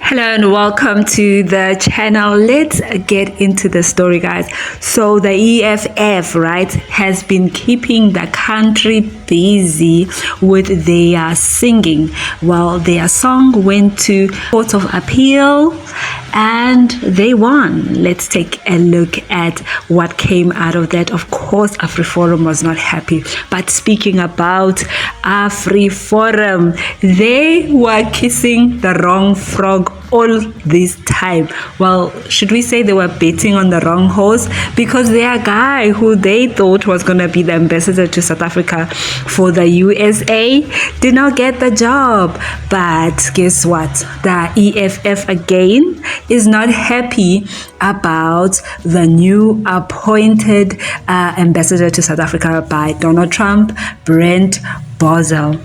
Hello and welcome to the channel. Let's get into the story, guys. So the EFF, right, has been keeping the country busy with their singing. Well, their song went to Court of Appeal and they won. Let's take a look at what came out of that. Of course, AFriFORUM was not happy. But speaking about AFriFORUM, they were kissing the wrong frog all this time. Well, should we say they were betting on the wrong horse? Because their guy who they thought was going to be the ambassador to South Africa for the USA did not get the job. But guess what? The EFF again is not happy about the new appointed ambassador to South Africa by Donald Trump, Brent Bozell.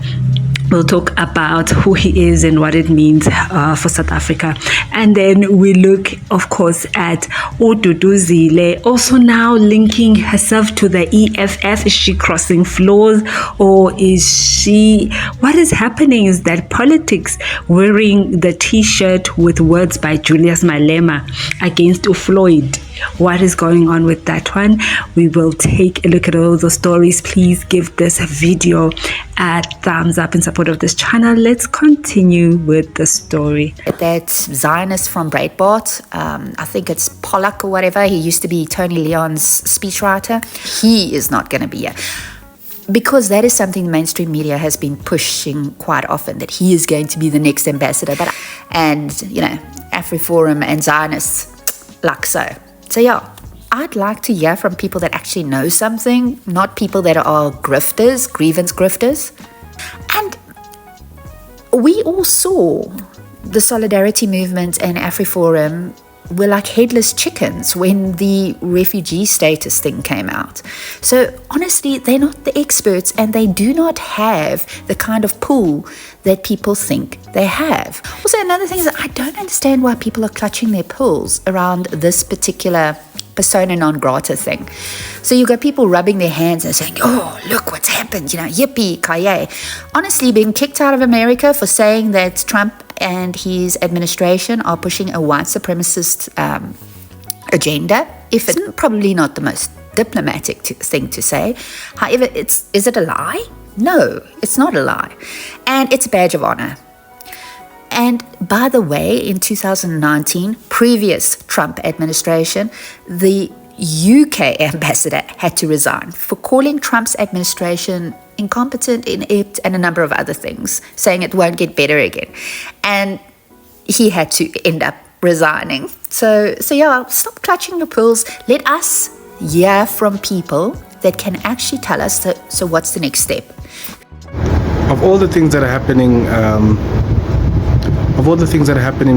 We'll talk about who he is and what it means for South Africa. And then we look, of course, at Duduzile, also now linking herself to the EFF. Is she crossing floors, or is she... What is happening is that politics, wearing the t-shirt with words by Julius Malema against Floyd. What is going on with that one? We will take a look at all those stories. Please give this video a thumbs up in support of this channel. Let's continue with the story. That Zionist from Breitbart, I think it's Pollock or whatever, he used to be Tony Leon's speechwriter. He is not going to be here. Because that is something the mainstream media has been pushing quite often, that he is going to be the next ambassador. And, you know, AFriFORUM and Zionists, like so. So yeah, I'd like to hear from people that actually know something, not people that are grifters, grievance grifters. And we all saw the solidarity movement and AFriFORUM were like headless chickens when the refugee status thing came out. So honestly, they're not the experts and they do not have the kind of pull that people think they have. Also, another thing is that I don't understand why people are clutching their pearls around this particular persona non grata thing. So you've got people rubbing their hands and saying, oh, look what's happened, you know, yippee, ki-yay. Honestly, being kicked out of America for saying that Trump and his administration are pushing a white supremacist agenda, if it's probably not the most diplomatic thing to say. However, is it a lie? No, it's not a lie. And it's a badge of honor. And by the way, in 2019, previous Trump administration, the UK ambassador had to resign for calling Trump's administration incompetent, inept, and a number of other things, saying it won't get better again. And he had to end up resigning. So yeah, stop clutching your pearls. Let us hear from people that can actually tell us, so what's the next step? Of all the things that are happening,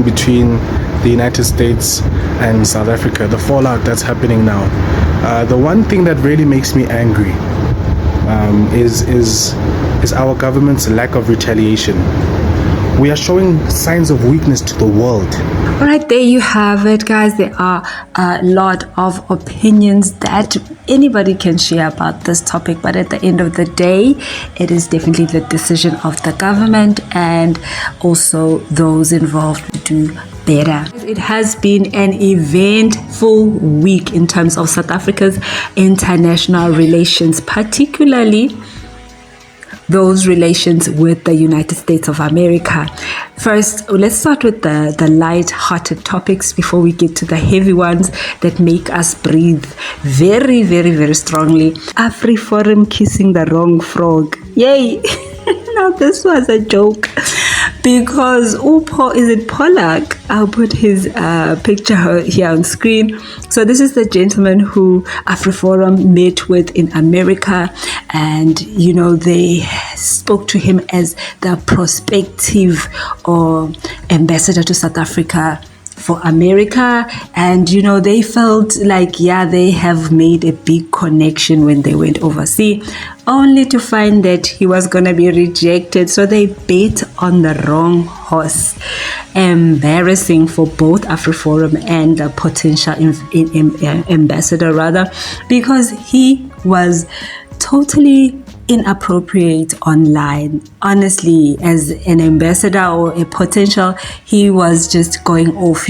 between the United States and South Africa, the fallout that's happening now, the one thing that really makes me angry is our government's lack of retaliation. We are showing signs of weakness to the world. All right, there you have it, guys. There are a lot of opinions that anybody can share about this topic, but at the end of the day, it is definitely the decision of the government and also those involved to do better. It has been an eventful week in terms of South Africa's international relations, particularly those relations with the United States of America. First, let's start with the light-hearted topics before we get to the heavy ones that make us breathe very, very, very strongly. AFriFORUM kissing the wrong frog. Yay! Now this was a joke. Because is it Pollock? I'll put his picture here on screen. So this is the gentleman who AFriFORUM met with in America, and you know they spoke to him as the prospective or ambassador to South Africa for America, and you know they felt like, yeah, they have made a big connection when they went overseas, only to find that he was gonna be rejected. So they bet on the wrong horse. Embarrassing for both AFriFORUM and the potential ambassador, rather, because he was totally inappropriate online. Honestly, as an ambassador or a potential, he was just going off,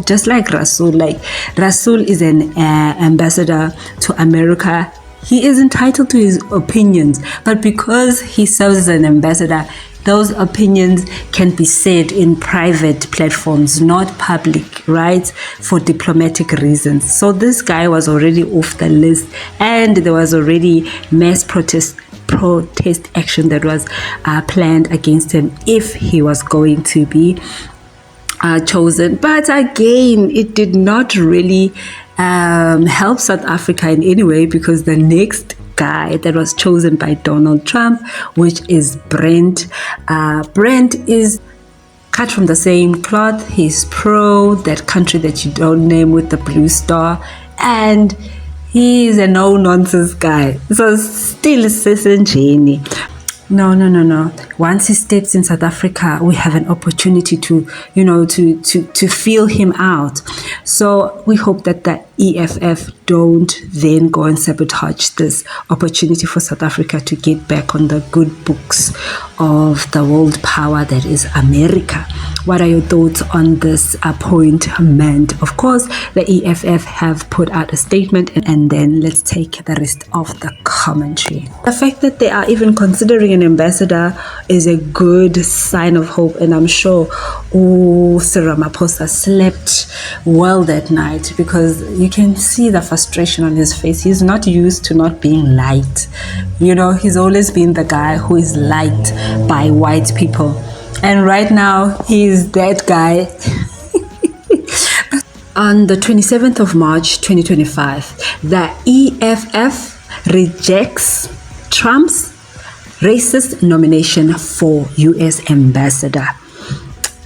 just like Rasul. Like, Rasul is an ambassador to America. He is entitled to his opinions, but because he serves as an ambassador, those opinions can be said in private platforms, not public, right? For diplomatic reasons. So this guy was already off the list, and there was already mass protest action that was planned against him if he was going to be chosen. But again, it did not really help South Africa in any way, because the next guy that was chosen by Donald Trump, which is Brent. Brent is cut from the same cloth. He's pro that country that you don't name with the blue star, and he is a no-nonsense guy. So still Jenny. No. Once he steps in South Africa, we have an opportunity to feel him out. So we hope that the EFF don't then go and sabotage this opportunity for South Africa to get back on the good books of the world power that is America. What are your thoughts on this appointment? Of course, the EFF have put out a statement, and then let's take the rest of the commentary. The fact that they are even considering an ambassador is a good sign of hope, and I'm sure Cyril Ramaphosa slept well that night, because you can see the frustration on his face. He's not used to not being liked. He's always been the guy who is liked by white people. And right now, he's that guy. On the 27th of March, 2025, the EFF rejects Trump's racist nomination for US Ambassador.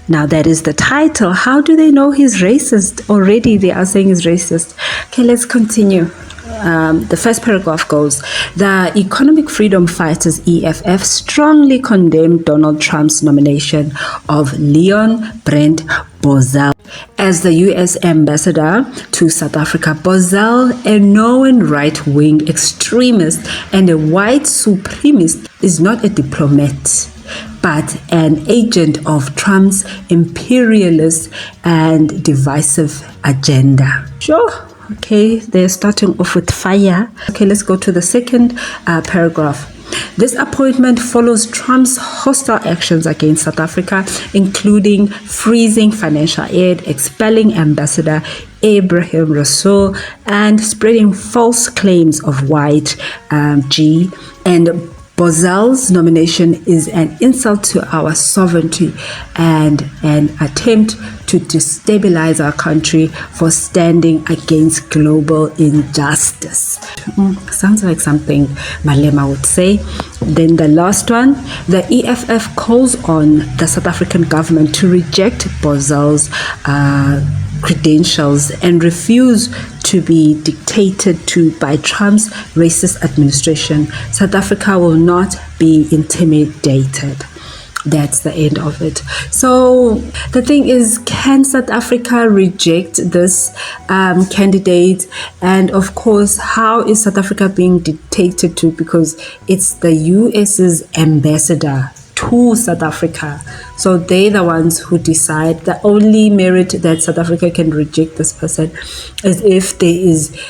Now, that is the title. How do they know he's racist? Already they are saying he's racist. Okay, let's continue. The first paragraph goes, the Economic Freedom Fighters EFF strongly condemned Donald Trump's nomination of Leon Brent Bozell as the US Ambassador to South Africa. Bozell, a known right-wing extremist and a white supremacist, is not a diplomat, but an agent of Trump's imperialist and divisive agenda. Sure. Okay, they're starting off with fire. Okay, let's go to the second paragraph. This appointment follows Trump's hostile actions against South Africa, including freezing financial aid, expelling Ambassador Ebrahim Rasool, and spreading false claims of white G. And Bozell's nomination is an insult to our sovereignty and an attempt to destabilize our country for standing against global injustice. Sounds like something Malema would say. Then the last one, the EFF calls on the South African government to reject Bozell's credentials and refuse to be dictated to by Trump's racist administration. South Africa will not be intimidated. That's the end of it. So the thing is, can South Africa reject this candidate? And of course, how is South Africa being dictated to? Because it's the US's ambassador to South Africa. So they're the ones who decide. The only merit that South Africa can reject this person is if there is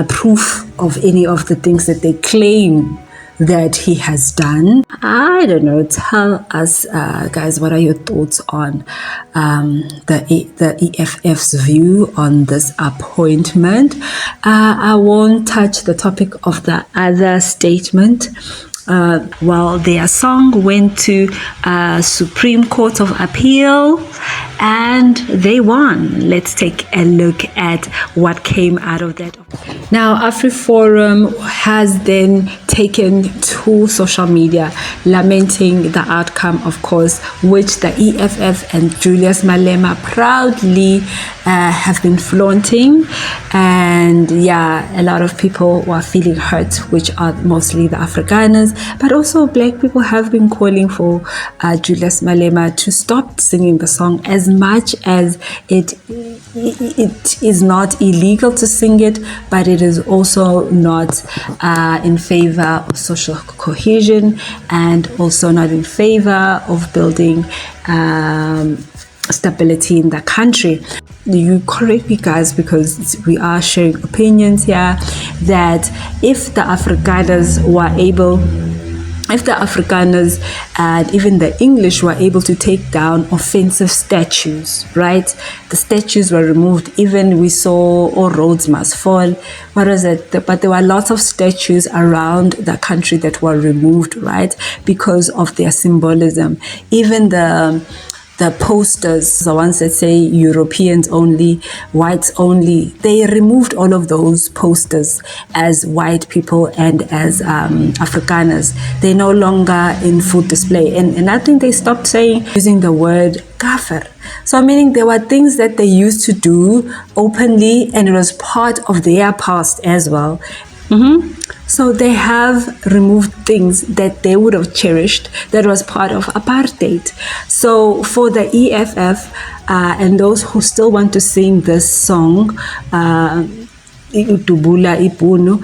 proof of any of the things that they claim that he has done. I don't know. Tell us, guys, what are your thoughts on the EFF's view on this appointment? I won't touch the topic of the other statement. Well, their song went to Supreme Court of Appeal and they won. Let's take a look at what came out of that. Now, AFriFORUM has then taken to social media lamenting the outcome, of course, which the EFF and Julius Malema proudly have been flaunting. And yeah, a lot of people were feeling hurt, which are mostly the Afrikaners, but also black people have been calling for Julius Malema to stop singing the song, as much as it is not illegal to sing it, but it is also not in favor of social cohesion, and also not in favor of building stability in the country. You correct me, guys, because we are sharing opinions here, that if the Afrikaners and even the English were able to take down offensive statues, right? The statues were removed. Even we saw all roads must fall. What was it? But there were lots of statues around the country that were removed, right? Because of their symbolism. Even the posters, the ones that say Europeans only, whites only, they removed all of those posters as white people and as Afrikaners. They're no longer in full display. And I think they stopped using the word kafir. So meaning there were things that they used to do openly, and it was part of their past as well. So they have removed things that they would have cherished that was part of apartheid. So for the EFF and those who still want to sing this song, Utubula Ipunu,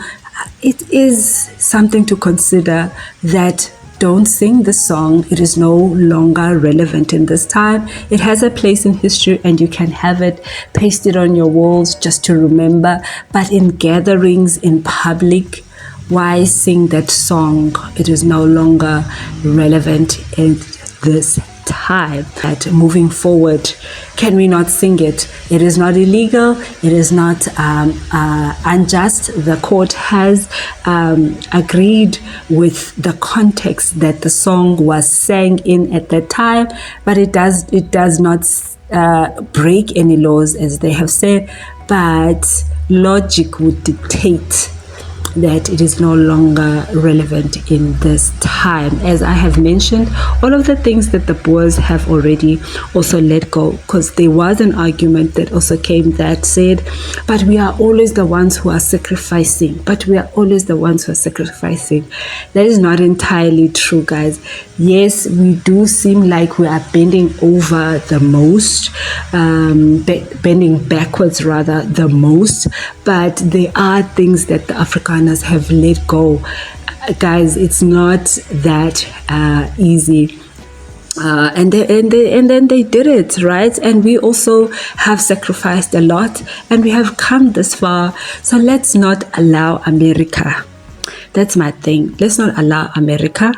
it is something to consider, that don't sing the song. It is no longer relevant in this time. It has a place in history, and you can have it pasted on your walls just to remember. But in gatherings, in public, why sing that song? It is no longer relevant in this time. That moving forward, can we not sing it? It is not illegal. It is not unjust. The court has agreed with the context that the song was sang in at that time, but it does not break any laws, as they have said. But logic would dictate that it is no longer relevant in this time. As I have mentioned, all of the things that the Boers have already also let go, because there was an argument that also came that said, but we are always the ones who are sacrificing. That is not entirely true, guys. Yes, we do seem like we are bending over the most, bending backwards rather the most, but there are things that the Afrikaners have let go. Guys, it's not that easy. And then they did it, right? And we also have sacrificed a lot, and we have come this far. So let's not allow America, that's my thing, let's not allow America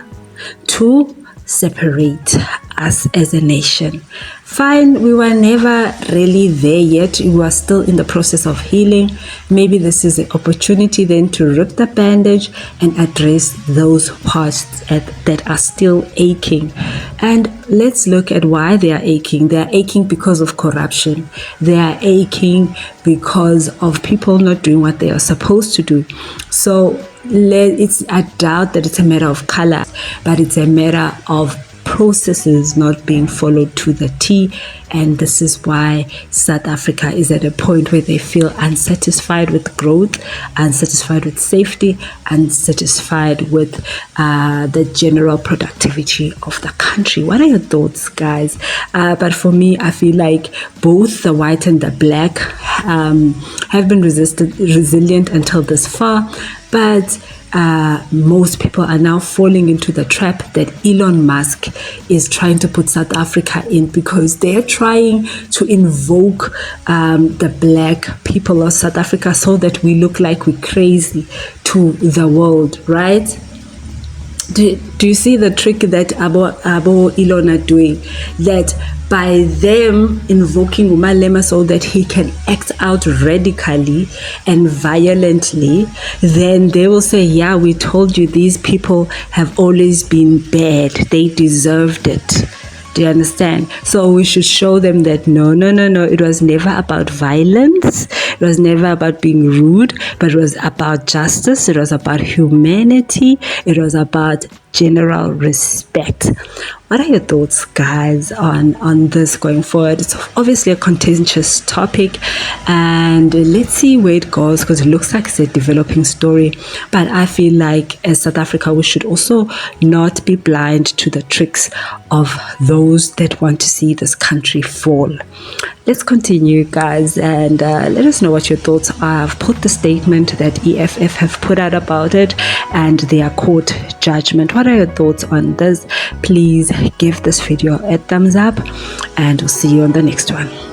to separate us as a nation. Fine, we were never really there yet. We were still in the process of healing. Maybe this is an opportunity then to rip the bandage and address those parts that are still aching. And let's look at why they are aching. They are aching because of corruption. They are aching because of people not doing what they are supposed to do. So I doubt that it's a matter of color, but it's a matter of processes not being followed to the T. And this is why South Africa is at a point where they feel unsatisfied with growth, unsatisfied with safety, unsatisfied with the general productivity of the country. What are your thoughts, guys? But for me, I feel like both the white and the black have been resilient until this far, but most people are now falling into the trap that Elon Musk is trying to put South Africa in, because they're trying to invoke the black people of South Africa so that we look like we're crazy to the world, right? Do you see the trick that Abo Elon are doing? That by them invoking Malema so that he can act out radically and violently, then they will say, yeah, we told you these people have always been bad. They deserved it. Do you understand? So we should show them that no. It was never about violence. It was never about being rude, but it was about justice. It was about humanity. It was about general respect. What are your thoughts, guys, on this going forward? It's obviously a contentious topic, and let's see where it goes, because it looks like it's a developing story. But I feel like as South Africa, we should also not be blind to the tricks of those that want to see this country fall. Let's continue, guys, and let us know what your thoughts are. I've put the statement that EFF have put out about it and their court judgment. What are your thoughts on this? Please give this video a thumbs up, and we'll see you on the next one.